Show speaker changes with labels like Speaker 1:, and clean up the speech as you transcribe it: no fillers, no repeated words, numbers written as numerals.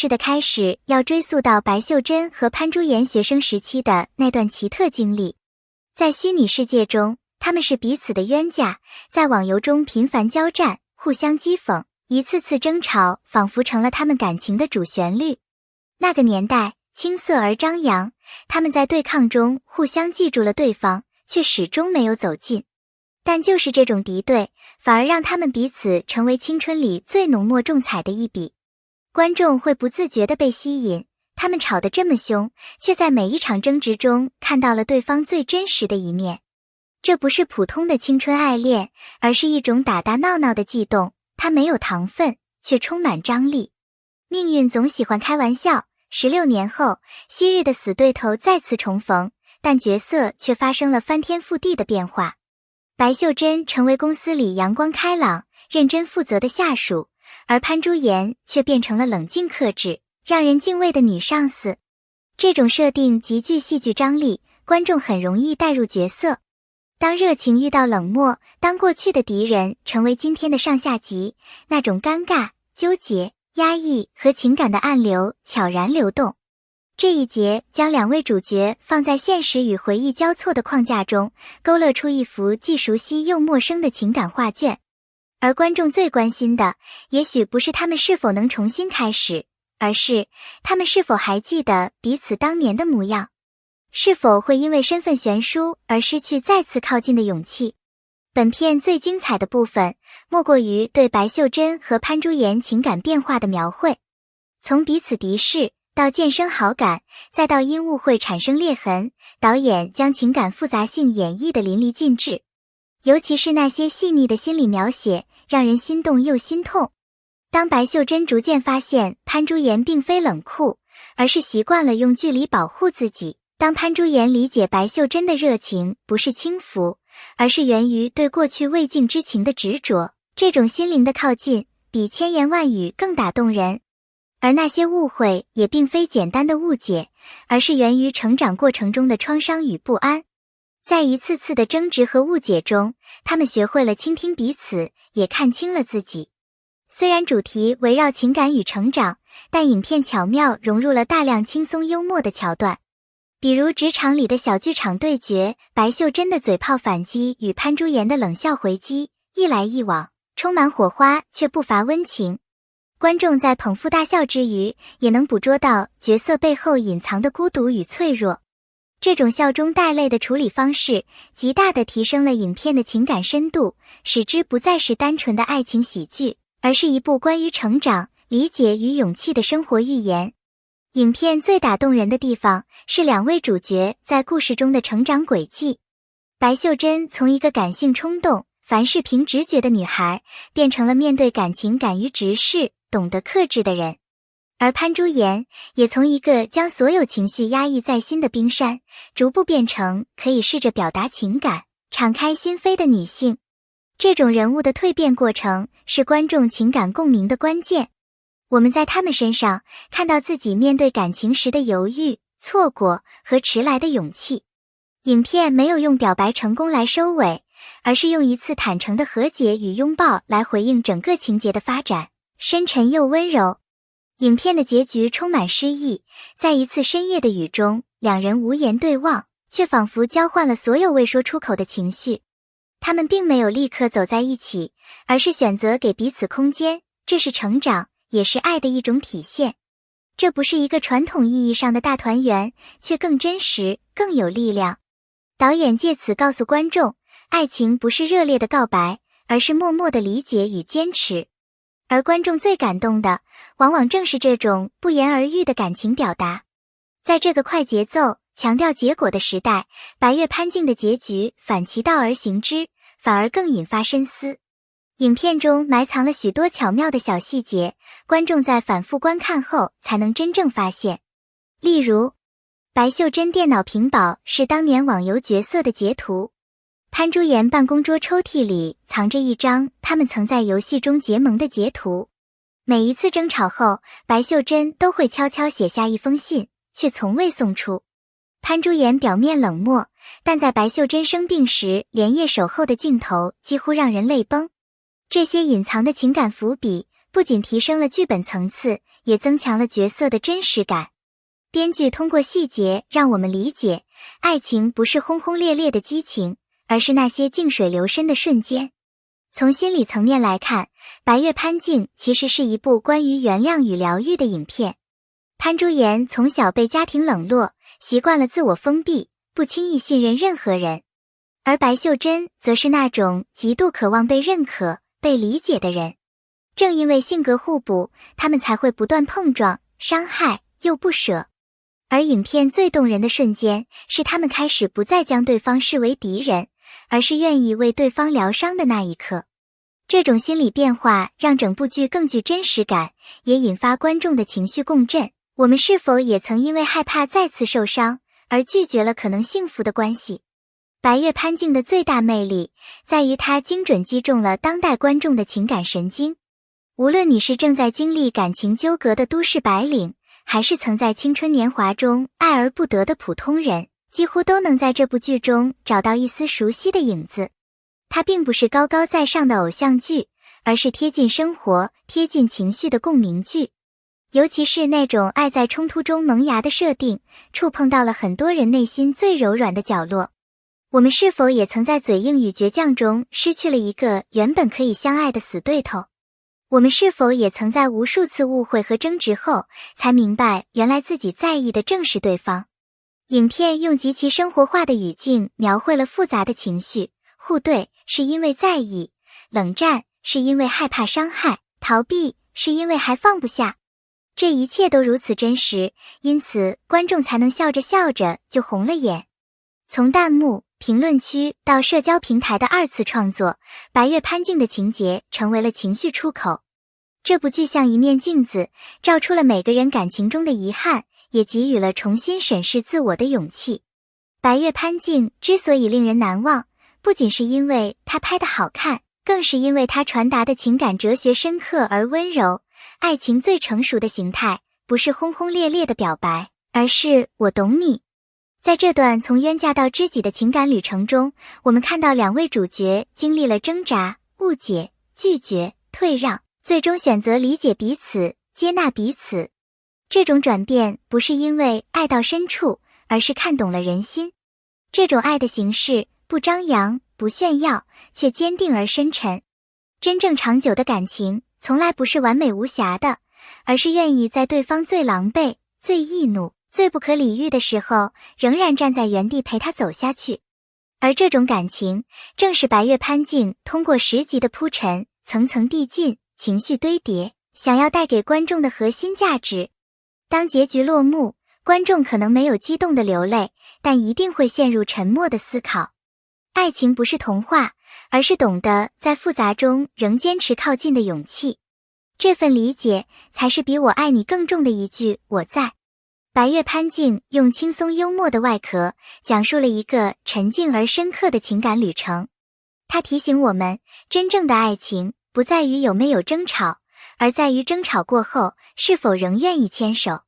Speaker 1: 事的开始要追溯到白秀珍和潘珠妍学生时期的那段奇特经历。在虚拟世界中，他们是彼此的冤家，在网游中频繁交战，互相讥讽，一次次争吵仿佛成了他们感情的主旋律。那个年代青涩而张扬，他们在对抗中互相记住了对方，却始终没有走近。但就是这种敌对，反而让他们彼此成为青春里最浓墨重彩的一笔。观众会不自觉地被吸引，他们吵得这么凶，却在每一场争执中看到了对方最真实的一面。这不是普通的青春爱恋，而是一种打打闹闹的悸动，它没有糖分，却充满张力。命运总喜欢开玩笑，16年后，昔日的死对头再次重逢，但角色却发生了翻天覆地的变化。白秀珍成为公司里阳光开朗、认真负责的下属，而潘珠妍却变成了冷静克制、让人敬畏的女上司。这种设定极具戏剧张力，观众很容易带入角色。当热情遇到冷漠，当过去的敌人成为今天的上下级，那种尴尬、纠结、压抑和情感的暗流悄然流动。这一节将两位主角放在现实与回忆交错的框架中，勾勒出一幅既熟悉又陌生的情感画卷。而观众最关心的，也许不是他们是否能重新开始，而是他们是否还记得彼此当年的模样，是否会因为身份悬殊而失去再次靠近的勇气。本片最精彩的部分，莫过于对白秀珍和潘珠妍情感变化的描绘。从彼此敌视到渐生好感，再到因误会产生裂痕，导演将情感复杂性演绎得淋漓尽致。尤其是那些细腻的心理描写，让人心动又心痛。当白秀珍逐渐发现潘珠妍并非冷酷，而是习惯了用距离保护自己，当潘珠妍理解白秀珍的热情不是轻浮，而是源于对过去未尽之情的执着，这种心灵的靠近比千言万语更打动人。而那些误会也并非简单的误解，而是源于成长过程中的创伤与不安。在一次次的争执和误解中，他们学会了倾听彼此，也看清了自己。虽然主题围绕情感与成长，但影片巧妙融入了大量轻松幽默的桥段。比如职场里的小剧场对决，白秀珍的嘴炮反击与潘珠妍的冷笑回击，一来一往，充满火花却不乏温情。观众在捧腹大笑之余，也能捕捉到角色背后隐藏的孤独与脆弱。这种笑中带泪的处理方式，极大地提升了影片的情感深度，使之不再是单纯的爱情喜剧，而是一部关于成长、理解与勇气的生活寓言。影片最打动人的地方，是两位主角在故事中的成长轨迹。白秀珍从一个感性冲动、凡事凭直觉的女孩，变成了面对感情敢于直视、懂得克制的人。而潘珠妍也从一个将所有情绪压抑在心的冰山，逐步变成可以试着表达情感、敞开心扉的女性。这种人物的蜕变过程，是观众情感共鸣的关键。我们在他们身上看到自己面对感情时的犹豫、错过和迟来的勇气。影片没有用表白成功来收尾，而是用一次坦诚的和解与拥抱来回应整个情节的发展，深沉又温柔。影片的结局充满诗意，在一次深夜的雨中，两人无言对望，却仿佛交换了所有未说出口的情绪。他们并没有立刻走在一起，而是选择给彼此空间，这是成长，也是爱的一种体现。这不是一个传统意义上的大团圆，却更真实，更有力量。导演借此告诉观众，爱情不是热烈的告白，而是默默的理解与坚持。而观众最感动的，往往正是这种不言而喻的感情表达。在这个快节奏、强调结果的时代，白月潘静的结局反其道而行之，反而更引发深思。影片中埋藏了许多巧妙的小细节，观众在反复观看后才能真正发现。例如，白秀珍电脑屏保是当年网游角色的截图，潘珠妍办公桌抽屉里藏着一张他们曾在游戏中结盟的截图。每一次争吵后，白秀珍都会悄悄写下一封信，却从未送出。潘珠妍表面冷漠，但在白秀珍生病时连夜守候的镜头几乎让人泪崩。这些隐藏的情感伏笔，不仅提升了剧本层次，也增强了角色的真实感。编剧通过细节让我们理解，爱情不是轰轰烈烈的激情，而是那些静水流深的瞬间。从心理层面来看，《白月潘静》其实是一部关于原谅与疗愈的影片。潘珠妍从小被家庭冷落，习惯了自我封闭，不轻易信任任何人。而白秀珍则是那种极度渴望被认可、被理解的人。正因为性格互补，他们才会不断碰撞、伤害又不舍。而影片最动人的瞬间，是他们开始不再将对方视为敌人，而是愿意为对方疗伤的那一刻。这种心理变化让整部剧更具真实感，也引发观众的情绪共振。我们是否也曾因为害怕再次受伤，而拒绝了可能幸福的关系？白月潘静的最大魅力，在于它精准击中了当代观众的情感神经。无论你是正在经历感情纠葛的都市白领，还是曾在青春年华中爱而不得的普通人，几乎都能在这部剧中找到一丝熟悉的影子。它并不是高高在上的偶像剧，而是贴近生活、贴近情绪的共鸣剧。尤其是那种爱在冲突中萌芽的设定，触碰到了很多人内心最柔软的角落。我们是否也曾在嘴硬与倔强中失去了一个原本可以相爱的死对头？我们是否也曾在无数次误会和争执后，才明白原来自己在意的正是对方？影片用极其生活化的语境描绘了复杂的情绪，互怼是因为在意，冷战是因为害怕伤害，逃避是因为还放不下。这一切都如此真实，因此观众才能笑着笑着就红了眼。从弹幕、评论区到社交平台的二次创作，白月潘静的情节成为了情绪出口。这部剧像一面镜子，照出了每个人感情中的遗憾，也给予了重新审视自我的勇气。白月潘静之所以令人难忘，不仅是因为它拍得好看，更是因为它传达的情感哲学深刻而温柔。爱情最成熟的形态，不是轰轰烈烈的表白，而是我懂你。在这段从冤家到知己的情感旅程中，我们看到两位主角经历了挣扎、误解、拒绝、退让，最终选择理解彼此、接纳彼此。这种转变不是因为爱到深处，而是看懂了人心。这种爱的形式不张扬、不炫耀，却坚定而深沉。真正长久的感情从来不是完美无瑕的，而是愿意在对方最狼狈、最易怒、最不可理喻的时候，仍然站在原地陪他走下去。而这种感情，正是白月潘静通过10集的铺陈，层层递进，情绪堆叠，想要带给观众的核心价值。当结局落幕，观众可能没有激动的流泪，但一定会陷入沉默的思考。爱情不是童话，而是懂得在复杂中仍坚持靠近的勇气。这份理解，才是比我爱你更重的一句我在。白月潘静用轻松幽默的外壳，讲述了一个沉静而深刻的情感旅程。它提醒我们，真正的爱情不在于有没有争吵，而在于争吵过后，是否仍愿意牵手。